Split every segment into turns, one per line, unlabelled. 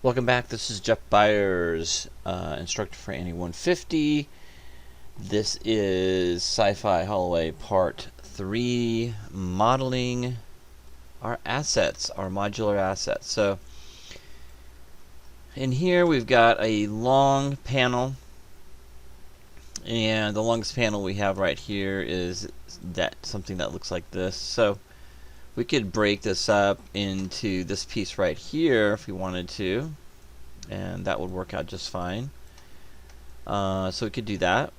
Welcome back. This is Jeff Byers, instructor for Annie 150. This is Sci Fi Hallway Part 3, modeling our assets, our modular assets. So, in here we've got a long panel, and the longest panel we have right here is something that looks like this. So, we could break this up into this piece right here if we wanted to, and that would work out just fine. So we could do that.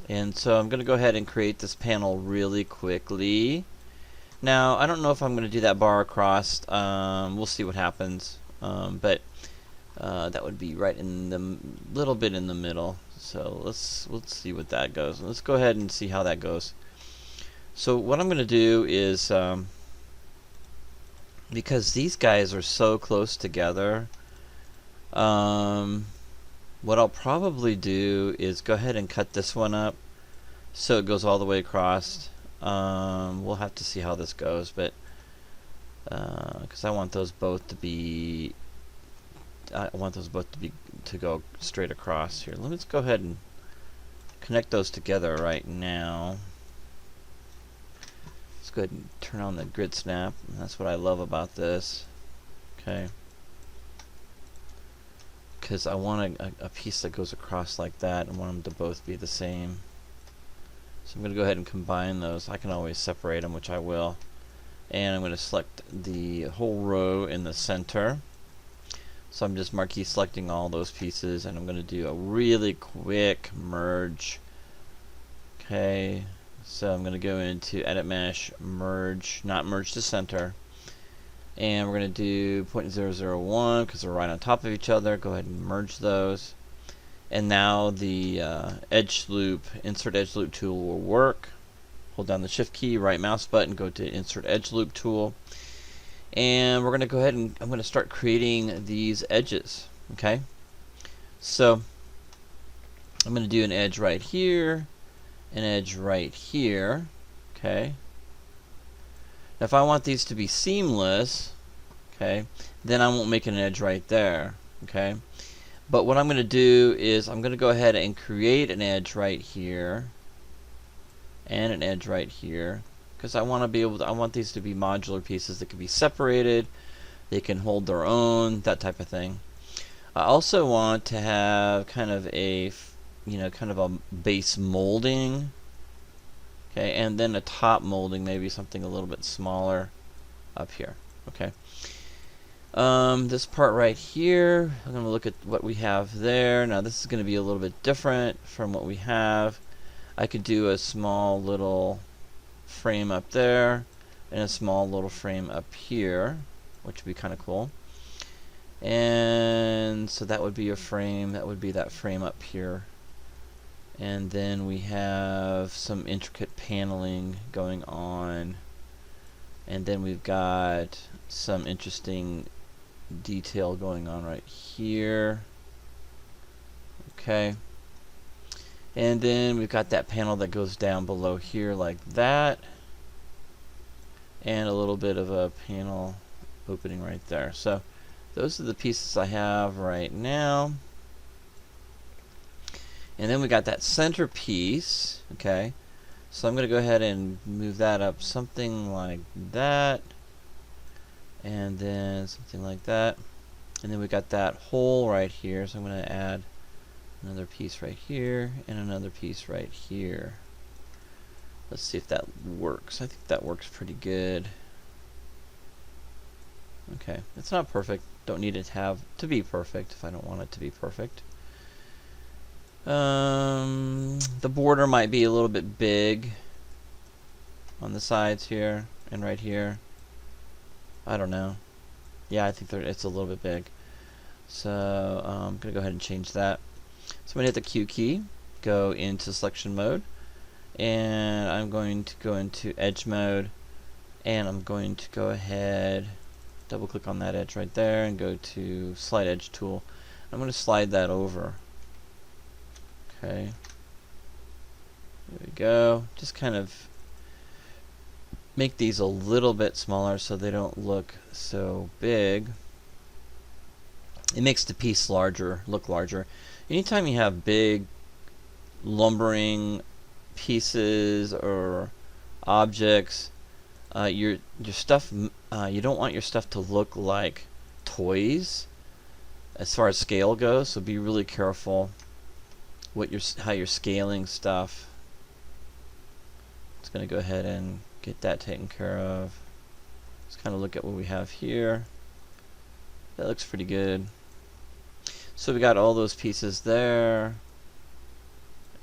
And so I'm going to go ahead and create this panel really quickly. Now, I don't know if I'm going to do that bar across. We'll see what happens. But that would be right in the little bit in the middle. So let's see what that goes. Let's go ahead and see how that goes. So what I'm going to do is, because these guys are so close together, what I'll probably do is go ahead and cut this one up so it goes all the way across. We'll have to see how this goes, but because I want those both to go straight across here. Let's go ahead and connect those together right now. Let's go ahead and turn on the grid snap. That's what I love about this. Okay. Because I want a piece that goes across like that. I want them to both be the same. So I'm going to go ahead and combine those. I can always separate them, which I will. And I'm going to select the whole row in the center. So I'm just marquee selecting all those pieces, and I'm going to do a really quick merge. Okay, so I'm going to go into Edit Mesh, Merge, not merge to center. And we're going to do 0.001 because they're right on top of each other. Go ahead and merge those. And now the edge loop, insert edge loop tool will work. Hold down the shift key, right mouse button, go to insert edge loop tool. And we're going to go ahead and I'm going to start creating these edges. Okay. So I'm going to do an edge right here, an edge right here. Okay. Now if I want these to be seamless, okay, then I won't make an edge right there, okay. But what I'm going to do is I'm going to go ahead and create an edge right here and an edge right here, because I want these to be modular pieces that can be separated, they can hold their own, that type of thing. I also want to have kind of a base molding. Okay, and then a top molding, maybe something a little bit smaller up here. Okay. This part right here, I'm going to look at what we have there. Now this is going to be a little bit different from what we have. I could do a small little frame up there and a small little frame up here, which would be kind of cool. And so that would be a frame, that would be that frame up here. And then we have some intricate paneling going on. And then we've got some interesting detail going on right here. Okay. And then we've got that panel that goes down below here like that. And a little bit of a panel opening right there. So those are the pieces I have right now. And then we got that center piece, okay. So I'm going to go ahead and move that up something like that. And then something like that. And then we got that hole right here. So I'm going to add another piece right here and another piece right here. Let's see if that works. I think that works pretty good. Okay, it's not perfect. Don't need it to be perfect if I don't want it to be perfect. The border might be a little bit big on the sides here and right here. I don't know. Yeah, I think it's a little bit big. So I'm going to go ahead and change that. So I'm going to hit the Q key, go into selection mode, and I'm going to go into edge mode, and I'm going to go ahead, double click on that edge right there, and go to slide edge tool. I'm going to slide that over. Okay, there we go. Just kind of make these a little bit smaller so they don't look so big. it makes the piece larger, look larger. Anytime you have big lumbering pieces or objects, your stuff, you don't want your stuff to look like toys as far as scale goes, so be really careful how you're scaling stuff. Just going to go ahead and get that taken care of. Let's kind of look at what we have here. That looks pretty good. So we got all those pieces there,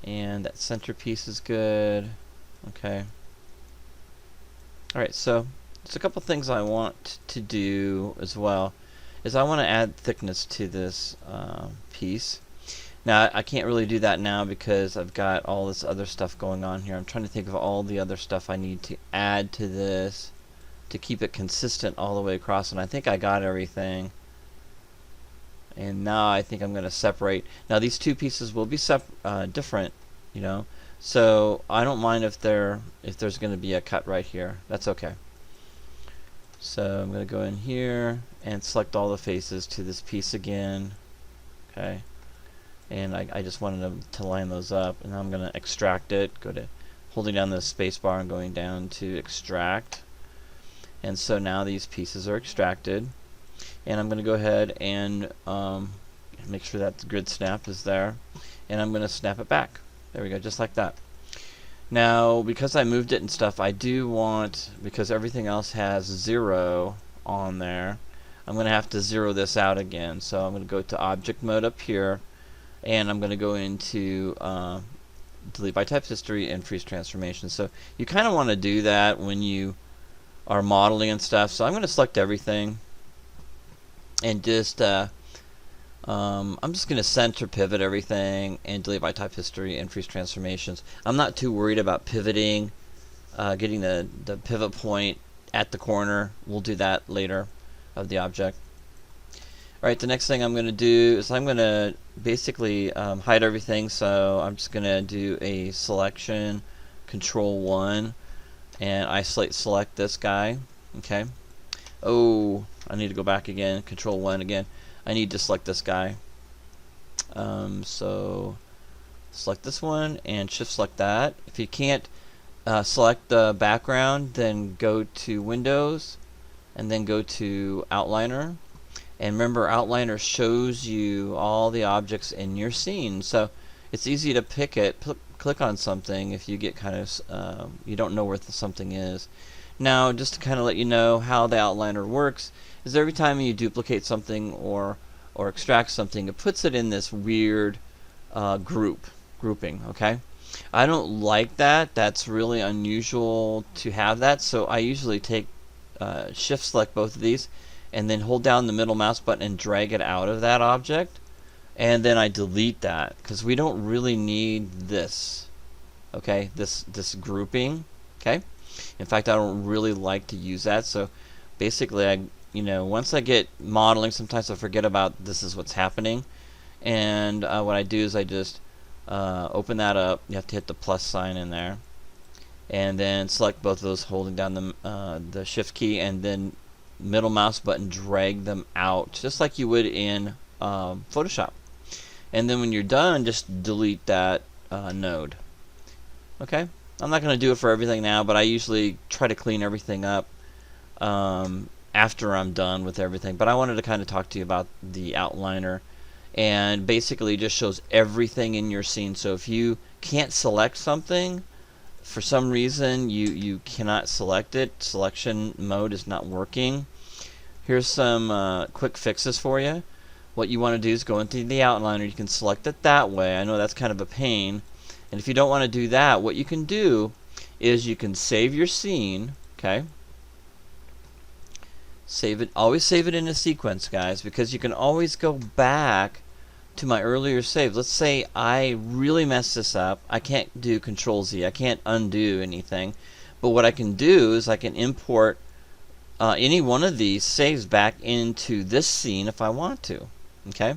and that center piece is good. Okay. Alright, so there's a couple things I want to do as well. Is I want to add thickness to this piece. Now I can't really do that now because I've got all this other stuff going on here. I'm trying to think of all the other stuff I need to add to this to keep it consistent all the way across, and I think I got everything. And now I think I'm going to separate. Now these two pieces will be different, you know. So I don't mind if there's going to be a cut right here. That's okay. So I'm going to go in here and select all the faces to this piece again. Okay. And I just wanted to line those up, and I'm going to extract it. Go to holding down the space bar and going down to extract. And so now these pieces are extracted. And I'm going to go ahead and make sure that the grid snap is there, and I'm going to snap it back. There we go, just like that. Now because I moved it and stuff, I do want, because everything else has 0 on there, I'm going to have to 0 this out again. So I'm going to go to object mode up here, and I'm going to go into delete by type history and freeze transformation. So you kind of want to do that when you are modeling and stuff. So I'm going to select everything, and just I'm just going to center pivot everything and delete by type history and freeze transformations. I'm not too worried about pivoting, getting the pivot point at the corner. We'll do that later of the object. Alright, the next thing I'm going to do is I'm going to basically hide everything. So I'm just going to do a selection, Control 1, and isolate select this guy. Okay. Oh, I need to go back again. Control 1 again. I need to select this guy. So select this one and shift select that. If you can't select the background, then go to Windows and then go to Outliner. And remember, Outliner shows you all the objects in your scene. So it's easy to pick it, click on something if you get kind of you don't know where something is. Now, just to kind of let you know how the outliner works, is every time you duplicate something or extract something, it puts it in this weird grouping. Okay, I don't like that. That's really unusual to have that. So I usually take shift select both of these, and then hold down the middle mouse button and drag it out of that object, and then I delete that because we don't really need this. Okay, this grouping. Okay. In fact, I don't really like to use that. So basically, once I get modeling, sometimes I forget about this is what's happening. And what I do is I just open that up. You have to hit the plus sign in there, and then select both of those, holding down the shift key, and then middle mouse button, drag them out, just like you would in Photoshop. And then when you're done, just delete that node. Okay. I'm not going to do it for everything now, but I usually try to clean everything up after I'm done with everything. But I wanted to kind of talk to you about the outliner, and basically just shows everything in your scene. So if you can't select something, for some reason you cannot select it, selection mode is not working, here's some quick fixes for you. What you want to do is go into the outliner. You can select it that way. I know that's kind of a pain. And if you don't want to do that, what you can do is you can save your scene. Okay. Save it. Always save it in a sequence, guys, because you can always go back to my earlier save. Let's say I really messed this up. I can't do Control Z. I can't undo anything. But what I can do is I can import any one of these saves back into this scene if I want to. Okay.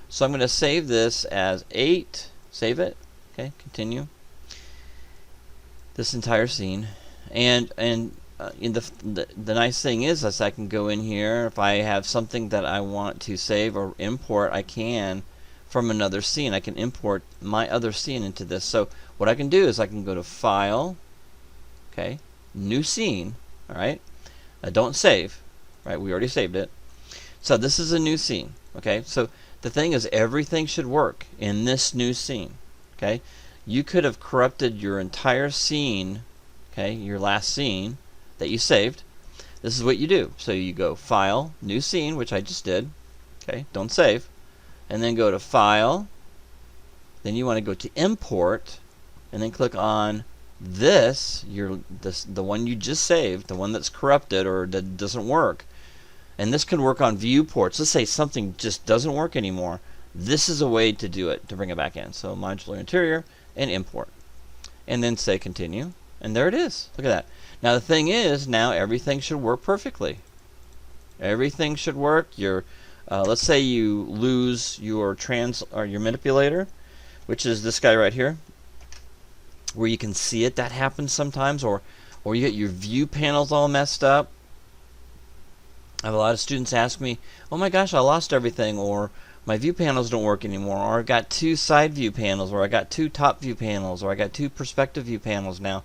So I'm going to save this as 8. Save it. Okay, continue. This entire scene, and the nice thing is I can go in here. If I have something that I want to save or import, I can from another scene. I can import my other scene into this. So what I can do is I can go to File, okay, New Scene, all right. Don't save, right? We already saved it. So this is a new scene, okay. So the thing is, everything should work in this new scene, okay. You could have corrupted your entire scene, okay, your last scene that you saved. This is what you do. So you go File, New Scene, which I just did, okay. Don't save, and then go to File. Then you want to go to Import, and then click on this, the one you just saved, the one that's corrupted or that doesn't work. And this can work on viewports. Let's say something just doesn't work anymore. This is a way to do it, to bring it back in. So modular interior and import. And then say continue. And there it is. Look at that. Now the thing is, now everything should work perfectly. Everything should work. Let's say you lose your your manipulator, which is this guy right here, where you can see it. That happens sometimes, or you get your view panels all messed up. I have a lot of students ask me, oh my gosh, I lost everything, or my view panels don't work anymore, or I've got 2 side view panels, or I got 2 top view panels, or I got 2 perspective view panels now.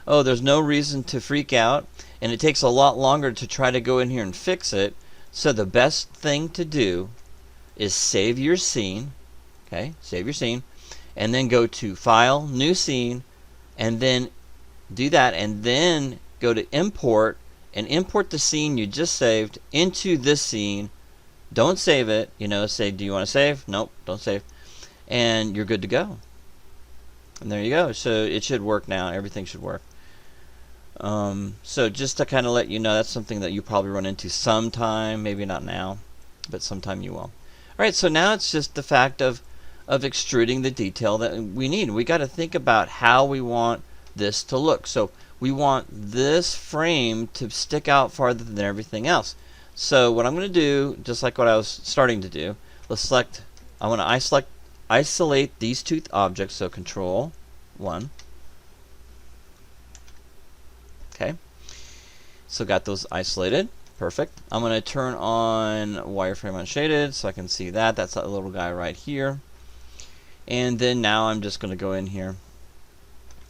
Oh, there's no reason to freak out, and it takes a lot longer to try to go in here and fix it. So the best thing to do is save your scene, okay, save your scene, and then go to File, New Scene, and then do that, and then go to Import, and import the scene you just saved into this scene. Don't save it, say, do you want to save? Nope, don't save. And you're good to go. And there you go. So it should work now. Everything should work. So just to kind of let you know, that's something that you probably run into sometime, maybe not now, but sometime you will. Alright, so now it's just the fact of extruding the detail that we need. We got to think about how we want this to look. So we want this frame to stick out farther than everything else. So what I'm going to do, just like what I was starting to do, I want to isolate these 2 objects, so Control 1. Okay. So got those isolated. Perfect. I'm going to turn on wireframe unshaded so I can see that. That's that little guy right here. And then now I'm just going to go in here.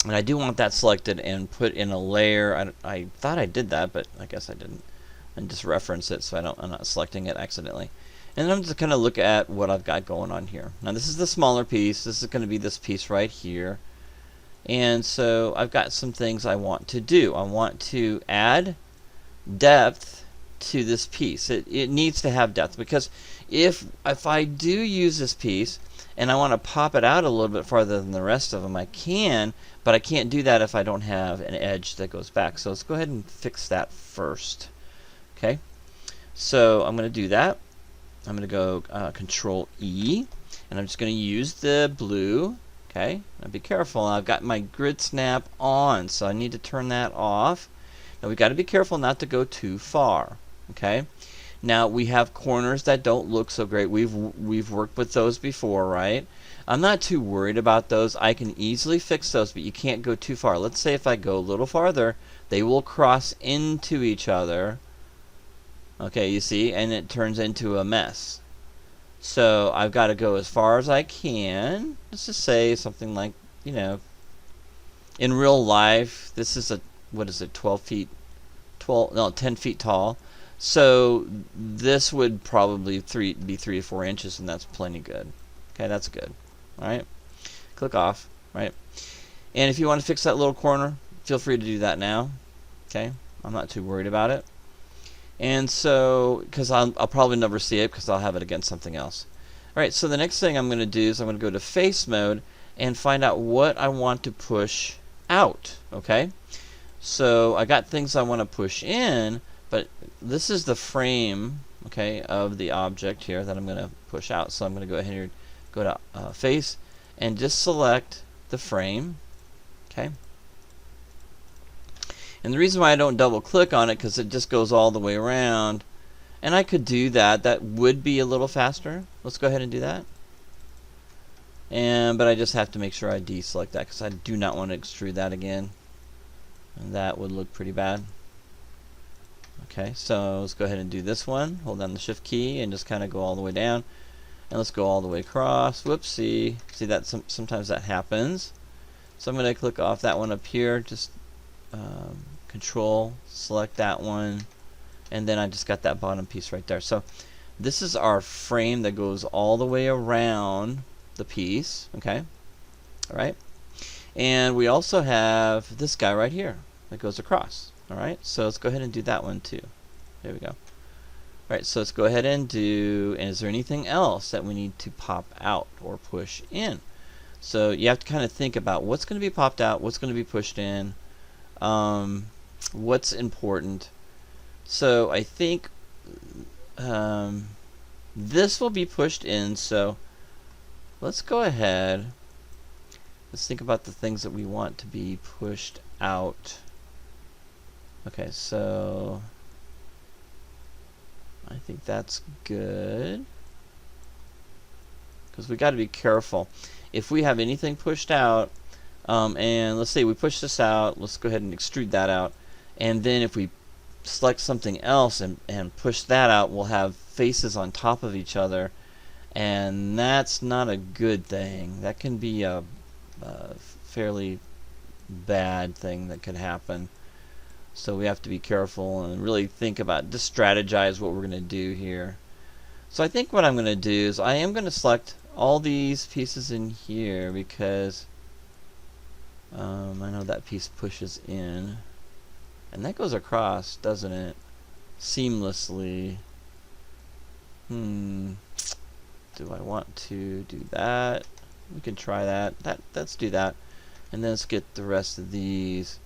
And I do want that selected and put in a layer. I thought I did that, but I guess I didn't. And just reference it so I'm not selecting it accidentally. And then I'm just going to look at what I've got going on here. Now this is the smaller piece. This is going to be this piece right here. And so I've got some things I want to do. I want to add depth to this piece. It needs to have depth, because if I do use this piece and I want to pop it out a little bit farther than the rest of them, I can, but I can't do that if I don't have an edge that goes back. So let's go ahead and fix that first. Okay, so I'm going to do that. I'm going to go Control E, and I'm just going to use the blue. Okay, now be careful. I've got my grid snap on, so I need to turn that off. Now we've got to be careful not to go too far. Okay, now we have corners that don't look so great. We've worked with those before, right? I'm not too worried about those. I can easily fix those, but you can't go too far. Let's say if I go a little farther, they will cross into each other. Okay, you see, and it turns into a mess. So I've got to go as far as I can. Let's just say something like, in real life, this is 10 feet tall. So this would probably be 3 to 4 inches, and that's plenty good. Okay, that's good. All right, click off. Right, and if you want to fix that little corner, feel free to do that now. Okay, I'm not too worried about it. And so, because I'll probably never see it because I'll have it against something else. Alright, so the next thing I'm going to do is I'm going to go to face mode and find out what I want to push out. Okay, so I got things I want to push in, but this is the frame, okay, of the object here that I'm going to push out. So I'm going to go ahead and go to face and just select the frame. Okay. And the reason why I don't double click on it, because it just goes all the way around, and I could do that. That would be a little faster. Let's go ahead and do that. But I just have to make sure I deselect that, because I do not want to extrude that again, and that would look pretty bad. Okay, so let's go ahead and do this one. Hold down the shift key and just kind of go all the way down. And let's go all the way across. Whoopsie. See that sometimes that happens. So I'm going to click off that one up here. Just control, select that one. And then I just got that bottom piece right there. So this is our frame that goes all the way around the piece. Okay. Alright. And we also have this guy right here that goes across. Alright. So let's go ahead and do that one too. There we go. Alright, so let's go ahead and do, and is there anything else that we need to pop out or push in? So you have to kind of think about what's going to be popped out, what's going to be pushed in, what's important. So I think this will be pushed in, so let's go ahead. Let's think about the things that we want to be pushed out. Okay, so I think that's good, because we got to be careful. If we have anything pushed out, and let's say we push this out, let's go ahead and extrude that out, and then if we select something else and push that out, we'll have faces on top of each other, and that's not a good thing. That can be a fairly bad thing that could happen. So we have to be careful and really think about, just strategize what we're going to do here. So I think what I'm going to do is I am going to select all these pieces in here, because I know that piece pushes in. And that goes across, doesn't it? Seamlessly. Do I want to do that? We can try that. Let's do that. And then let's get the rest of these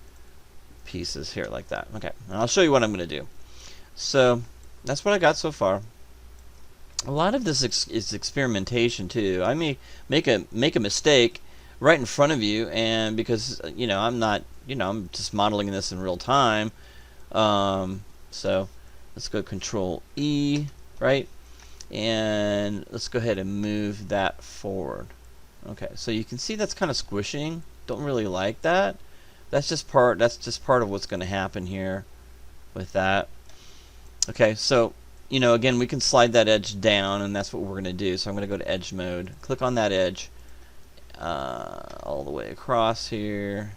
pieces here like that. Okay, and I'll show you what I'm going to do. So that's what I got so far. A lot of this is experimentation too. I may make a mistake right in front of you, and because I'm not, I'm just modeling this in real time. So let's go Control E, right, and let's go ahead and move that forward. Okay, so you can see that's kind of squishing. Don't really like that. That's just part of what's going to happen here with that. Okay, so again, we can slide that edge down, and that's what we're going to do. So I'm going to go to edge mode, click on that edge all the way across here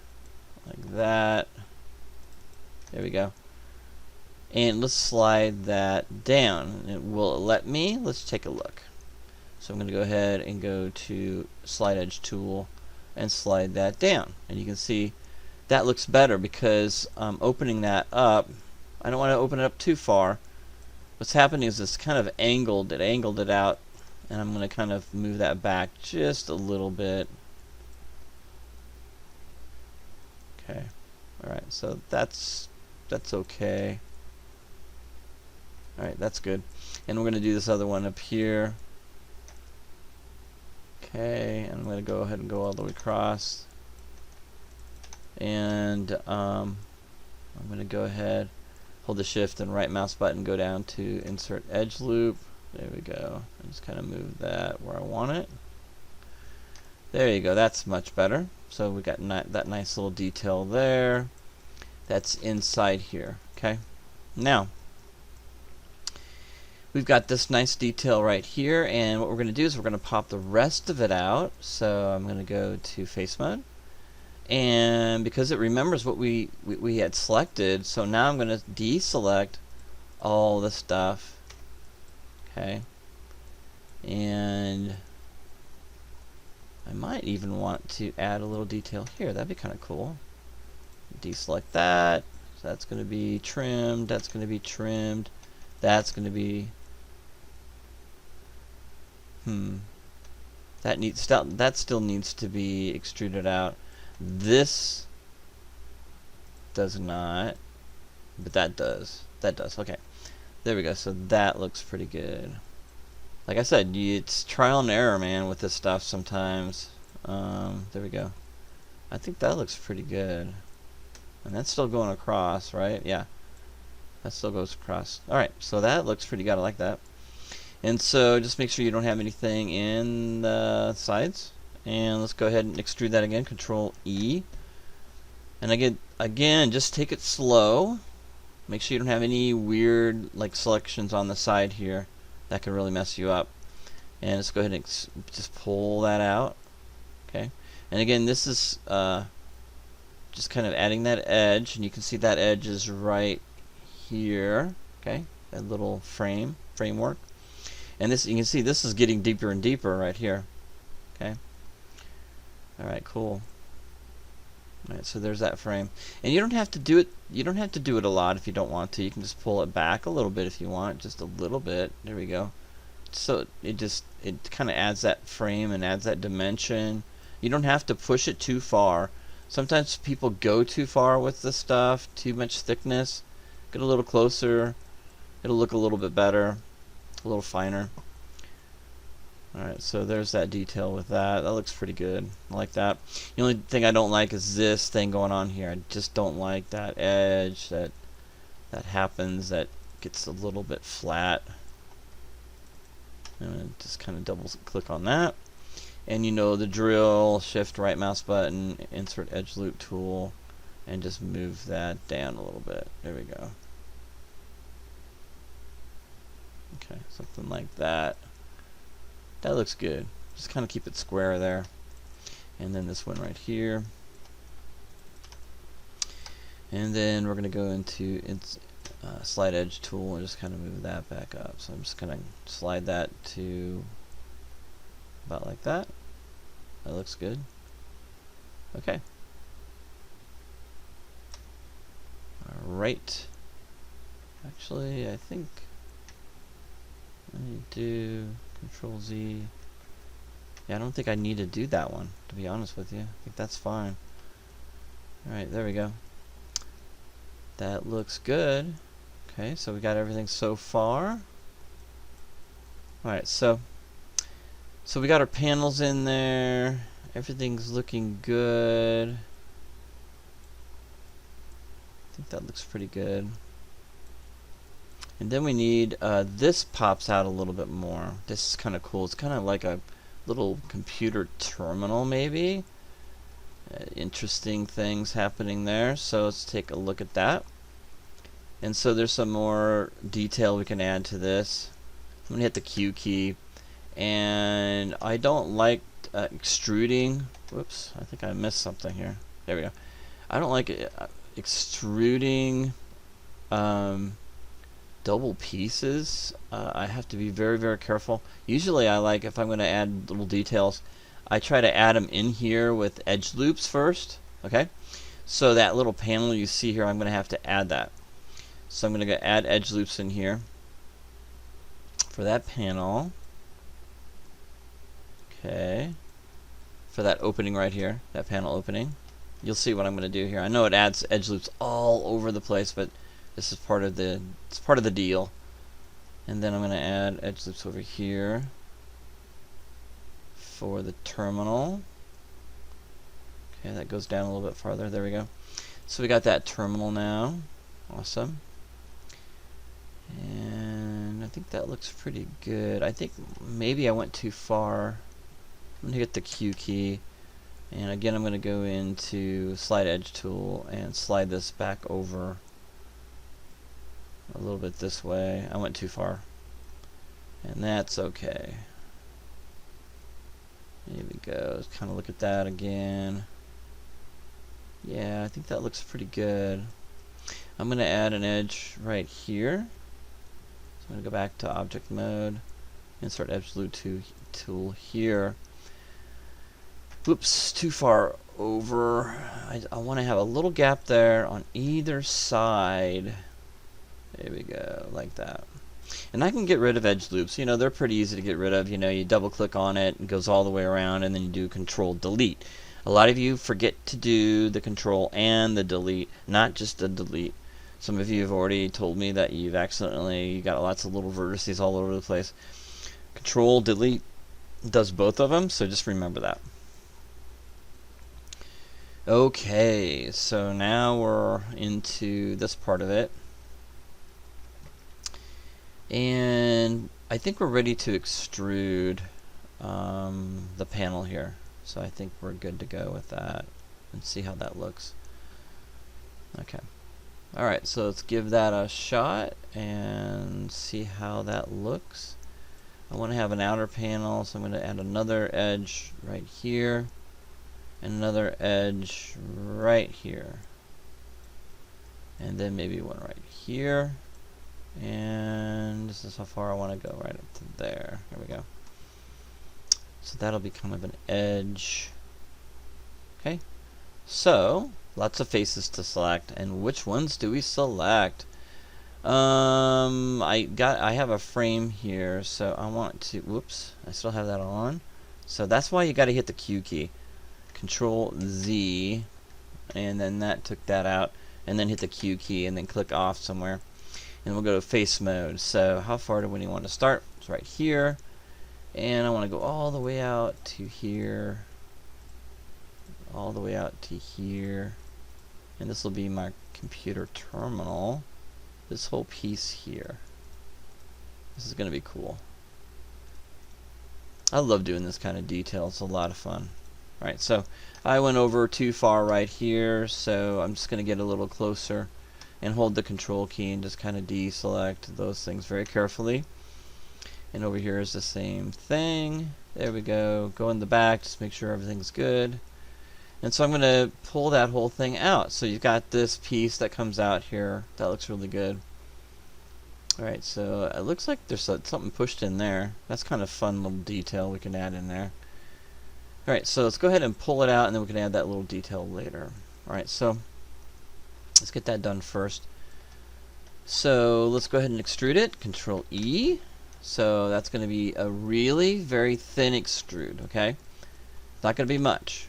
like that. There we go. And let's slide that down. And will it let me? Let's take a look. So I'm going to go ahead and go to slide edge tool and slide that down, and you can see that looks better, because opening that up, I don't want to open it up too far. What's happening is it's kind of angled. It angled it out, and I'm going to kind of move that back just a little bit. Okay. Alright, so that's okay. Alright, that's good. And we're going to do this other one up here. Okay, and I'm going to go ahead and go all the way across. And I'm going to go ahead, hold the shift and right mouse button, go down to insert edge loop. There we go. And just kind of move that where I want it. There you go. That's much better. So we got that nice little detail there. That's inside here. Okay. Now we've got this nice detail right here, and what we're going to do is we're going to pop the rest of it out. So I'm going to go to face mode. And because it remembers what we had selected, so now I'm going to deselect all the stuff. Okay. And I might even want to add a little detail here. That'd be kind of cool. Deselect that. So that's going to be trimmed. That's going to be trimmed. That's going to be that still needs to be extruded out. This does not, but that does. That does. Okay. There we go. So that looks pretty good. Like I said, it's trial and error, man, with this stuff sometimes. There we go. I think that looks pretty good. And that's still going across, right? Yeah. That still goes across. Alright, so that looks pretty good. I like that. And so just make sure you don't have anything in the sides. And let's go ahead and extrude that again. Control E. And again, just take it slow. Make sure you don't have any weird like selections on the side here that can really mess you up. And let's go ahead and just pull that out. Okay. And again, this is just kind of adding that edge, and you can see that edge is right here. Okay, that little framework. And this, you can see this is getting deeper and deeper right here. Okay. All right, cool. All right, so there's that frame, and you don't have to do it. You don't have to do it a lot if you don't want to. You can just pull it back a little bit if you want, just a little bit. There we go. So it kind of adds that frame and adds that dimension. You don't have to push it too far. Sometimes people go too far with the stuff, too much thickness. Get a little closer. It'll look a little bit better, a little finer. Alright, so there's that detail with that. That looks pretty good. I like that. The only thing I don't like is this thing going on here. I just don't like that edge that happens, that gets a little bit flat. I'm going to just kind of double click on that. And you know the drill, shift right mouse button, insert edge loop tool, and just move that down a little bit. There we go. Okay, something like that. That looks good. Just kind of keep it square there. And then this one right here. And then we're going to go into slide edge tool and just kind of move that back up. So I'm just going to slide that to about like that. That looks good. Okay. Alright. Actually, I think I need to do Control Z. Yeah, I don't think I need to do that one, to be honest with you. I think that's fine. Alright, there we go. That looks good. Okay, so we got everything so far. Alright, so we got our panels in there. Everything's looking good. I think that looks pretty good. And then we need, this pops out a little bit more. This is kind of cool. It's kind of like a little computer terminal maybe. Interesting things happening there. So let's take a look at that. And so there's some more detail we can add to this. I'm going to hit the Q key. And I don't like extruding. Whoops, I think I missed something here. There we go. I don't like extruding double pieces. I have to be very, very careful. Usually I like, if I'm going to add little details, I try to add them in here with edge loops first. Okay, so that little panel you see here, I'm going to have to add that. So I'm going to go add edge loops in here for that panel. Okay, for that opening right here, that panel opening. You'll see what I'm going to do here. I know it adds edge loops all over the place, but this is part of the deal. And then I'm going to add edge loops over here for the terminal. Okay, that goes down a little bit farther. There we go. So we got that terminal now. Awesome. And I think that looks pretty good. I think maybe I went too far. I'm going to hit the Q key, and again I'm going to go into slide edge tool and slide this back over a little bit this way. I went too far, and that's okay. Here we go. Let's kind of look at that again. Yeah, I think that looks pretty good. I'm going to add an edge right here. So I'm going to go back to object mode, insert edge loop tool here. Whoops, too far over. I want to have a little gap there on either side. There we go, like that. And I can get rid of edge loops. You know, they're pretty easy to get rid of. You know, you double click on it, it goes all the way around, and then you do Control Delete. A lot of you forget to do the Control and the Delete, not just the Delete. Some of you have already told me that you've accidentally got lots of little vertices all over the place. Control Delete does both of them, so just remember that. Okay, so now we're into this part of it. And I think we're ready to extrude the panel here. So I think we're good to go with that and see how that looks. Okay. Alright, so let's give that a shot and see how that looks. I want to have an outer panel, so I'm going to add another edge right here and another edge right here, and then maybe one right here, and this is how far I want to go, right up to there. There we go. So that'll be kind of an edge. Okay, so lots of faces to select, and which ones do we select? I have a frame here, so I want to, whoops, I still have that on. So that's why you got to hit the Q key. Control Z, and then that took that out, and then hit the Q key, and then click off somewhere. And we'll go to face mode. So how far do we want to start? It's right here, and I want to go all the way out to here, all the way out to here, and this will be my computer terminal. This whole piece here. This is going to be cool. I love doing this kind of detail. It's a lot of fun. Alright, so I went over too far right here, so I'm just going to get a little closer and hold the control key and just kind of deselect those things very carefully. And over here is the same thing. There we go. Go in the back, just make sure everything's good. And so I'm going to pull that whole thing out. So you've got this piece that comes out here. That looks really good. Alright, so it looks like there's something pushed in there. That's kind of fun little detail we can add in there. Alright, so let's go ahead and pull it out, and then we can add that little detail later. Alright, so let's get that done first. So let's go ahead and extrude it. Control E. So that's going to be a really very thin extrude, okay? It's not going to be much.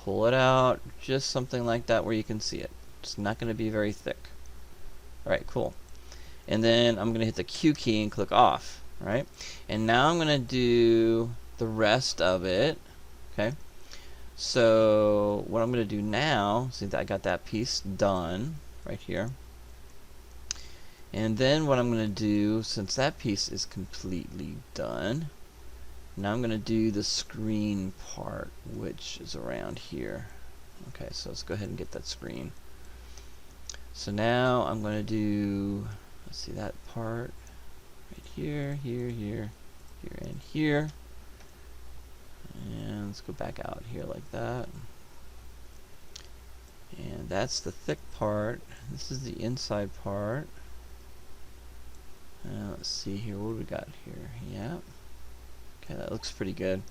Pull it out, just something like that where you can see it. It's not going to be very thick. Alright, cool. And then I'm going to hit the Q key and click off. Right? And now I'm going to do the rest of it. Okay? So what I'm going to do now, see that I got that piece done right here. And then what I'm going to do, since that piece is completely done, now I'm going to do the screen part, which is around here. Okay, so let's go ahead and get that screen. So now I'm going to do, let's see that part right here, here, here, here, and here. And let's go back out here like that. And that's the thick part. This is the inside part. Let's see here, what do we got here? Yeah. Okay, that looks pretty good.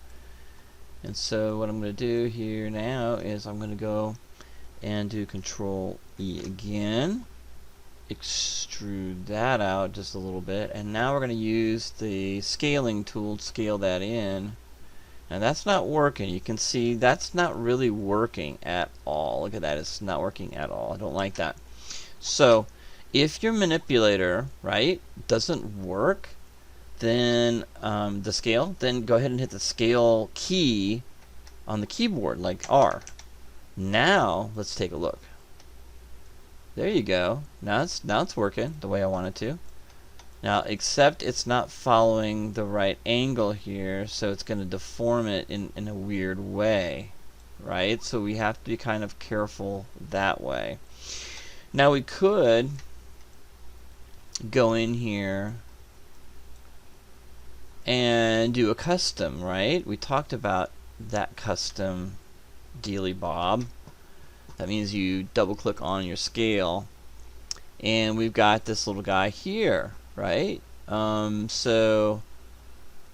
And so what I'm going to do here now is I'm going to go and do Control E again. Extrude that out just a little bit. And now we're going to use the scaling tool to scale that in. And that's not working. You can see that's not really working at all. Look at that. It's not working at all. I don't like that. So if your manipulator, right, doesn't work, then the scale, then go ahead and hit the scale key on the keyboard, like R. Now let's take a look. There you go. Now it's working the way I want it to. Now, except it's not following the right angle here, so it's going to deform it in a weird way, right? So we have to be kind of careful that way. Now we could go in here and do a custom, right? We talked about that custom dealy bob. That means you double click on your scale, and we've got this little guy here, right? So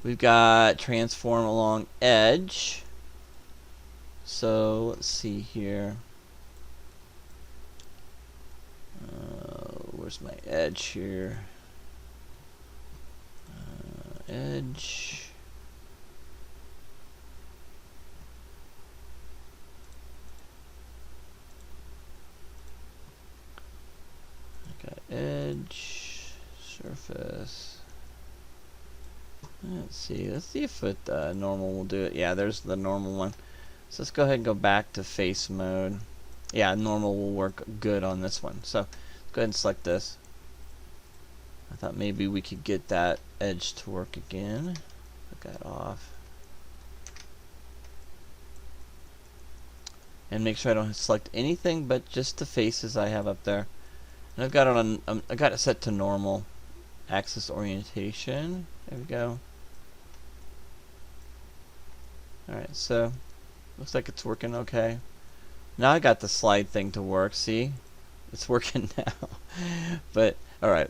we've got transform along edge. So let's see here. Where's my edge here? Edge. I got edge, surface. Let's see if it normal will do it. Yeah, there's the normal one. So let's go ahead and go back to face mode. Yeah, normal will work good on this one. So let's go ahead and select this. I thought maybe we could get that edge to work again. Put that off. And make sure I don't select anything but just the faces I have up there. And I've got it on. I got it set to normal axis orientation. There we go. All right, so looks like it's working okay. Now I got the slide thing to work. See, it's working now. But all right,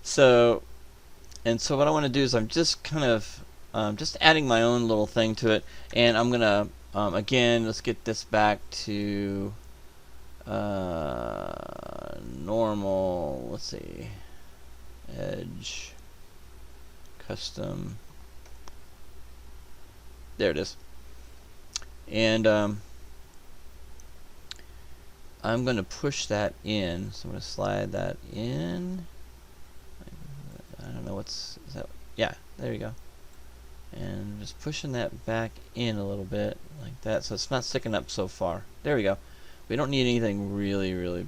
so what I want to do is I'm just kind of just adding my own little thing to it, and I'm gonna again, let's get this back to normal. Let's see, edge, custom. There it is. And I'm going to push that in. So I'm going to slide that in. I don't know what's... Is that, yeah, there you go. And just pushing that back in a little bit, like that, so it's not sticking up so far. There we go. We don't need anything really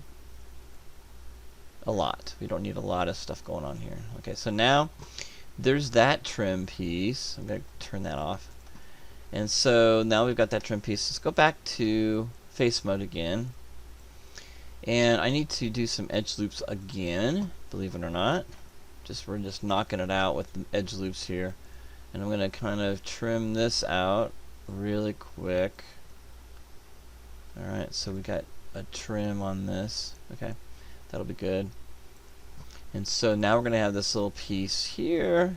a lot. We don't need a lot of stuff going on here. Okay, so now there's that trim piece. I'm going to turn that off. And so now we've got that trim piece. Let's go back to face mode again. And I need to do some edge loops again, believe it or not. We're just knocking it out with the edge loops here. And I'm going to kind of trim this out really quick. Alright, so we got a trim on this. Okay, that'll be good. And so now we're going to have this little piece here.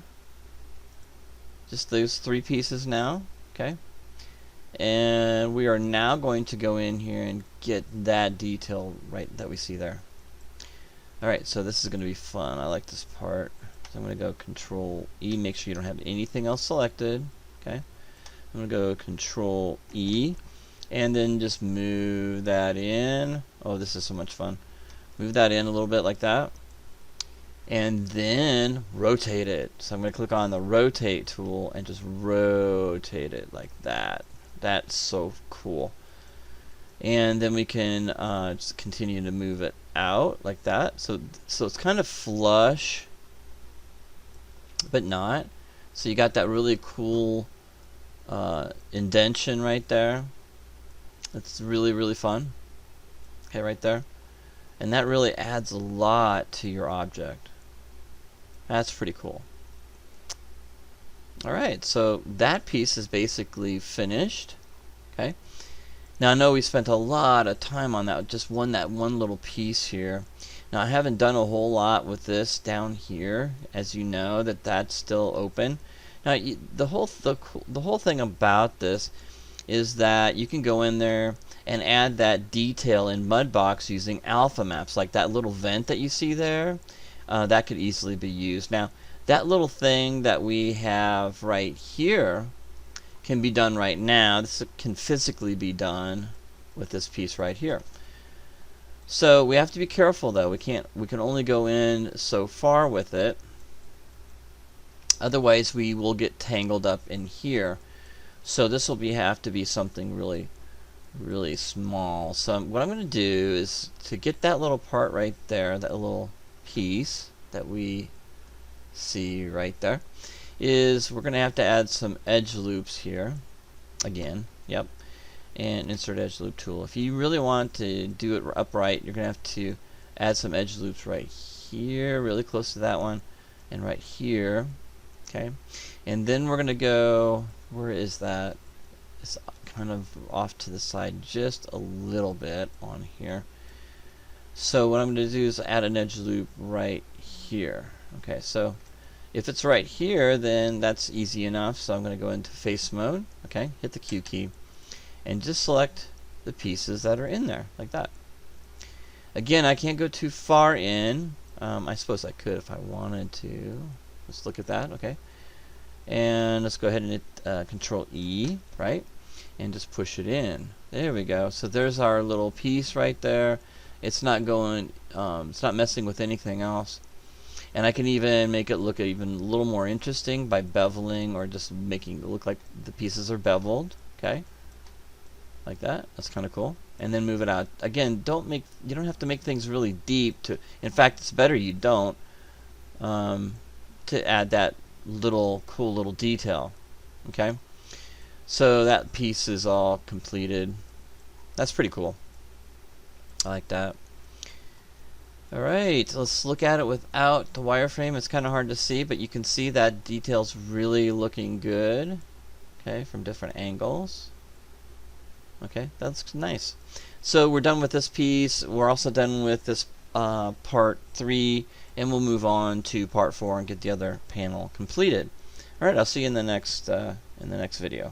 Just those three pieces now. Okay, and we are now going to go in here and get that detail right that we see there. Alright, so this is going to be fun. I like this part. So I'm going to go Control E, make sure you don't have anything else selected. Okay, I'm going to go Control E, and then just move that in. Oh, this is so much fun. Move that in a little bit like that. And then rotate it. So I'm going to click on the rotate tool and just rotate it like that. That's so cool. And then we can just continue to move it out like that. So it's kind of flush, but not. So you got that really cool indentation right there. That's really fun. Okay, right there. And that really adds a lot to your object. That's pretty cool. Alright, so that piece is basically finished. Okay. Now I know we spent a lot of time on that one little piece here. Now I haven't done a whole lot with this down here, as you know that's still open. Now the whole thing about this is that you can go in there and add that detail in Mudbox using alpha maps, like that little vent that you see there. That could easily be used. Now, that little thing that we have right here can be done right now. This can physically be done with this piece right here. So we have to be careful, though. We can only go in so far with it. Otherwise, we will get tangled up in here. So this will have to be something really small. So what I'm going to do is to get that little part right there, that little piece that we see right there, is we're going to have to add some edge loops here again. Yep, and insert edge loop tool. If you really want to do it upright, you're going to have to add some edge loops right here, really close to that one, and right here. Okay, and then we're going to go, where is that? It's kind of off to the side just a little bit on here. So what I'm going to do is add an edge loop right here. Okay, so if it's right here, then that's easy enough. So I'm going to go into face mode. Okay, hit the Q key and just select the pieces that are in there like that. Again, I can't go too far in. I suppose I could if I wanted to. Let's look at that. Okay, and let's go ahead and hit Control E, right, and just push it in. There we go. So there's our little piece right there. It's not going, it's not messing with anything else. And I can even make it look even a little more interesting by beveling, or just making it look like the pieces are beveled. Okay, like that. That's kind of cool. And then move it out. Again, you don't have to make things really deep. In fact, it's better you don't, to add that cool little detail. Okay, so that piece is all completed. That's pretty cool. I like that. Alright, let's look at it without the wireframe. It's kind of hard to see, but you can see that detail's really looking good. Okay, from different angles. Okay, that's nice. So we're done with this piece. We're also done with this part 3, and we'll move on to part 4 and get the other panel completed. Alright, I'll see you in the next video.